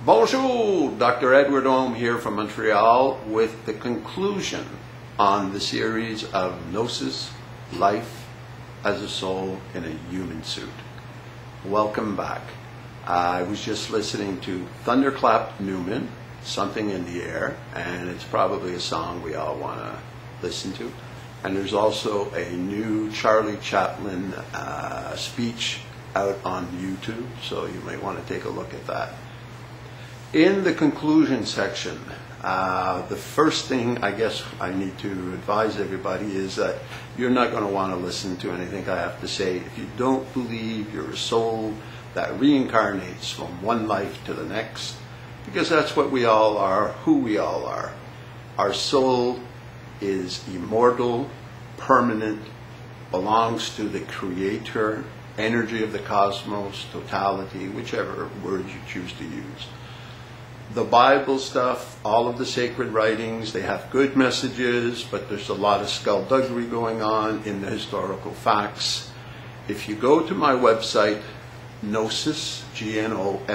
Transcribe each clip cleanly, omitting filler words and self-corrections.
Bonjour, Dr. Edward Ohm here from Montreal with the conclusion on the series of Gnosis, Life as a Soul in a Human Suit. Welcome back. I was just listening to Thunderclap Newman, Something in the Air, and it's probably a song we all want to listen to. And there's also a new Charlie Chaplin speech out on YouTube, so you might want to take a look at that. In the conclusion section, the first thing I guess I need to advise everybody is that you're not going to want to listen to anything I have to say if you don't believe you're a soul that reincarnates from one life to the next, because that's what we all are, who we all are. Our soul is immortal, permanent, belongs to the Creator, energy of the cosmos, totality, whichever word you choose to use. The Bible stuff, all of the sacred writings, they have good messages, but there's a lot of skullduggery going on in the historical facts. If you go to my website, Gnosis, GNOSIS.com,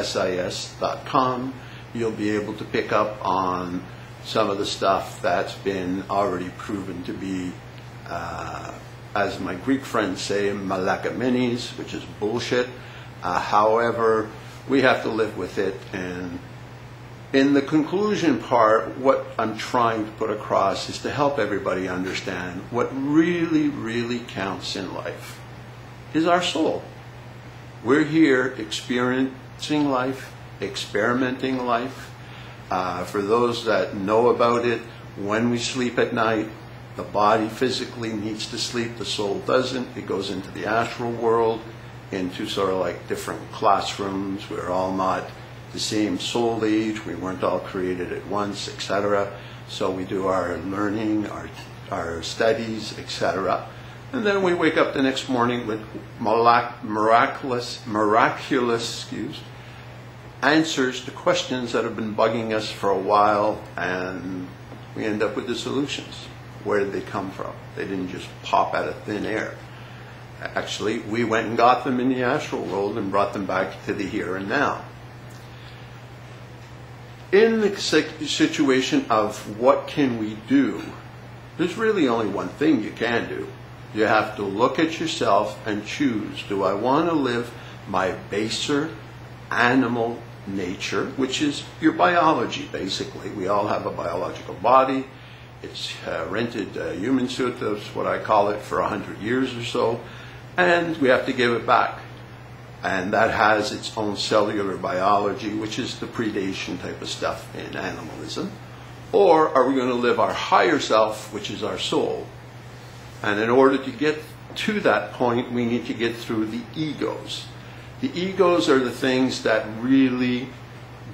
you'll be able to pick up on some of the stuff that's been already proven to be, as my Greek friends say, malakamenes, which is bullshit. However, we have to live with it. And in the conclusion part, what I'm trying to put across is to help everybody understand what really, really counts in life is our soul. We're here experiencing life, experimenting life. For those that know about it, when we sleep at night, the body physically needs to sleep, the soul doesn't. It goes into the astral world, into sort of like different classrooms. We're all not the same soul age, we weren't all created at once, etc. So we do our learning, our studies, etc. And then we wake up the next morning with miraculous answers to questions that have been bugging us for a while, and we end up with the solutions. Where did they come from? They didn't just pop out of thin air. Actually, we went and got them in the astral world and brought them back to the here and now. In the situation of what can we do, there's really only one thing you can do. You have to look at yourself and choose, do I want to live my baser animal nature, which is your biology, basically. We all have a biological body. It's rented human suit, that's what I call it, for 100 years or so, and we have to give it back. And that has its own cellular biology, which is the predation type of stuff in animalism. Or are we going to live our higher self, which is our soul? And in order to get to that point, we need to get through the egos. The egos are the things that really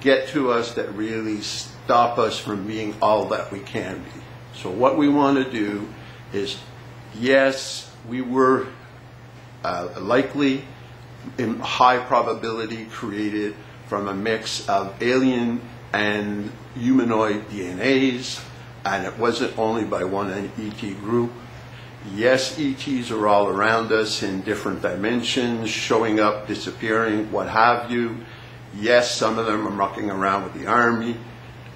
get to us, that really stop us from being all that we can be. So what we want to do is, yes, we were likely, in high probability, created from a mix of alien and humanoid DNAs, and it wasn't only by one ET group. Yes, ETs are all around us in different dimensions, showing up, disappearing, what have you. Yes, some of them are mucking around with the Army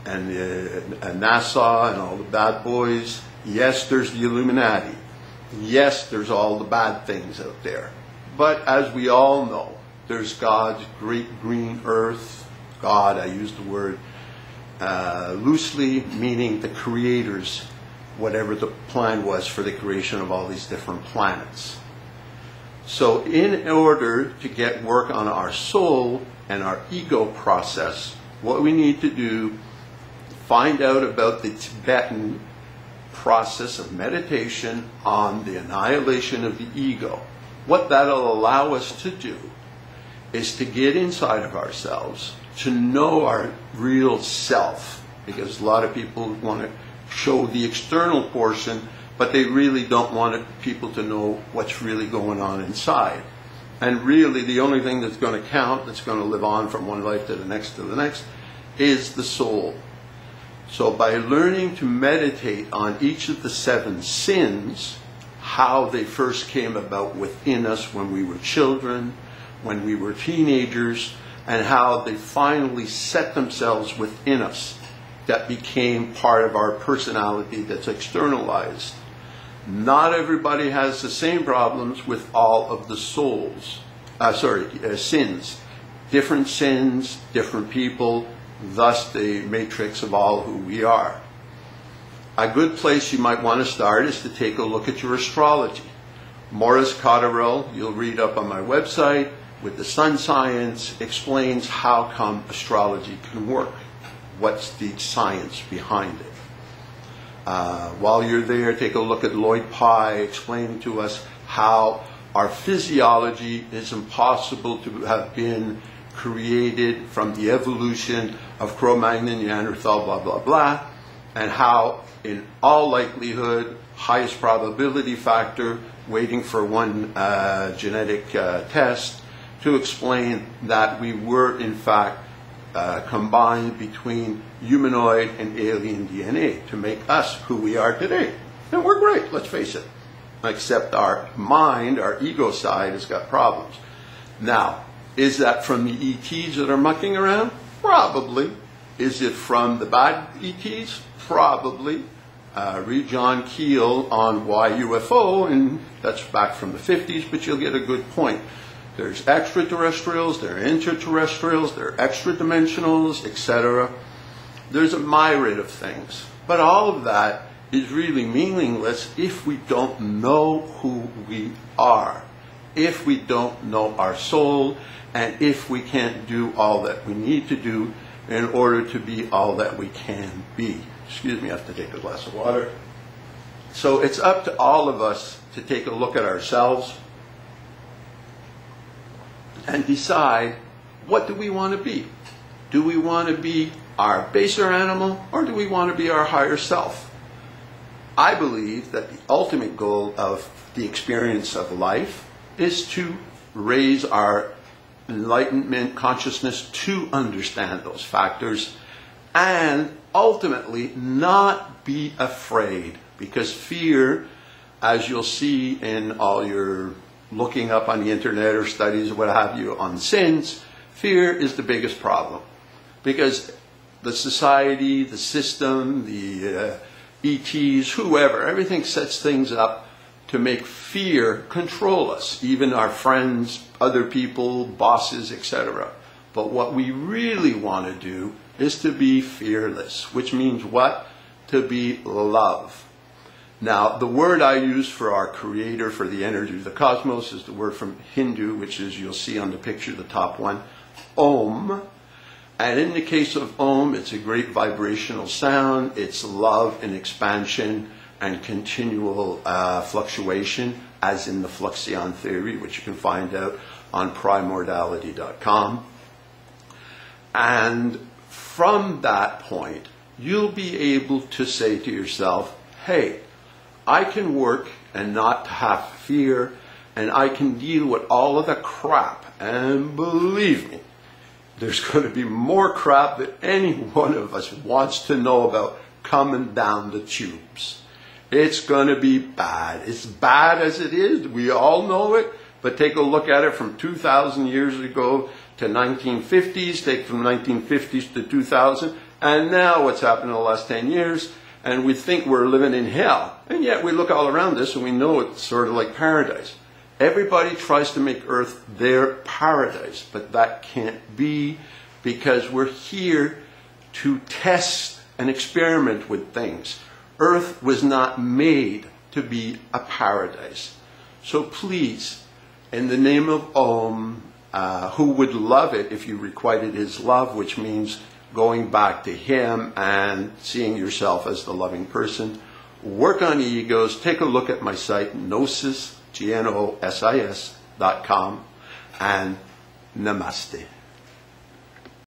and NASA and all the bad boys. Yes, there's the Illuminati. Yes, there's all the bad things out there. But as we all know, there's God's great green earth. God, I use the word loosely, meaning the creators, whatever the plan was for the creation of all these different planets. So in order to get work on our soul and our ego process, what we need to do, find out about the Tibetan process of meditation on the annihilation of the ego. What that'll allow us to do is to get inside of ourselves, to know our real self, because a lot of people want to show the external portion, but they really don't want people to know what's really going on inside. And really the only thing that's going to count, that's going to live on from one life to the next, is the soul. So by learning to meditate on each of the 7 sins, how they first came about within us when we were children, when we were teenagers, and how they finally set themselves within us that became part of our personality that's externalized. Not everybody has the same problems with all of the sins. Different sins, different people, thus the matrix of all who we are. A good place you might want to start is to take a look at your astrology. Maurice Cotterill, you'll read up on my website, with the sun science, explains how come astrology can work. What's the science behind it? While you're there, take a look at Lloyd Pye explaining to us how our physiology is impossible to have been created from the evolution of Cro-Magnon, Neanderthal, blah, blah, blah, and how, in all likelihood, highest probability factor, waiting for one genetic test, to explain that we were, in fact, combined between humanoid and alien DNA to make us who we are today. And we're great, let's face it. Except our mind, our ego side, has got problems. Now, is that from the ETs that are mucking around? Probably. Is it from the bad ETs? Probably. Read John Keel on Why UFO, and that's back from the 50s, but you'll get a good point. There's extraterrestrials, there are interterrestrials, there are extra-dimensionals, etc. There's a myriad of things. But all of that is really meaningless if we don't know who we are, if we don't know our soul, and if we can't do all that we need to do in order to be all that we can be. Excuse me, I have to take a glass of water. So it's up to all of us to take a look at ourselves and decide, what do we want to be? Do we want to be our baser animal, or do we want to be our higher self? I believe that the ultimate goal of the experience of life is to raise our enlightenment consciousness to understand those factors and ultimately not be afraid, because fear, as you'll see in all your looking up on the internet or studies or what have you on sins, fear is the biggest problem. Because the society, the system, the ETs, whoever, everything sets things up to make fear control us, even our friends, other people, bosses, etc. But what we really want to do is to be fearless, which means what? To be love. Now, the word I use for our creator, for the energy of the cosmos, is the word from Hindu, which is, you'll see on the picture, the top one, Om. And in the case of Om, it's a great vibrational sound. It's love and expansion and continual fluctuation, as in the Fluxion theory, which you can find out on primordality.com. And from that point, you'll be able to say to yourself, hey, I can work and not have fear, and I can deal with all of the crap. And believe me, there's going to be more crap that any one of us wants to know about coming down the tubes. It's going to be bad. It's bad as it is. We all know it. But take a look at it from 2,000 years ago to 1950s. Take from 1950s to 2000. And now what's happened in the last 10 years. And we think we're living in hell. And yet we look all around this and we know it's sort of like paradise. Everybody tries to make Earth their paradise, but that can't be, because we're here to test and experiment with things. Earth was not made to be a paradise. So please, in the name of Om, who would love it if you requited his love, which means going back to him and seeing yourself as the loving person, work on the egos. Take a look at my site, Gnosis, GNOSIS.com, and namaste.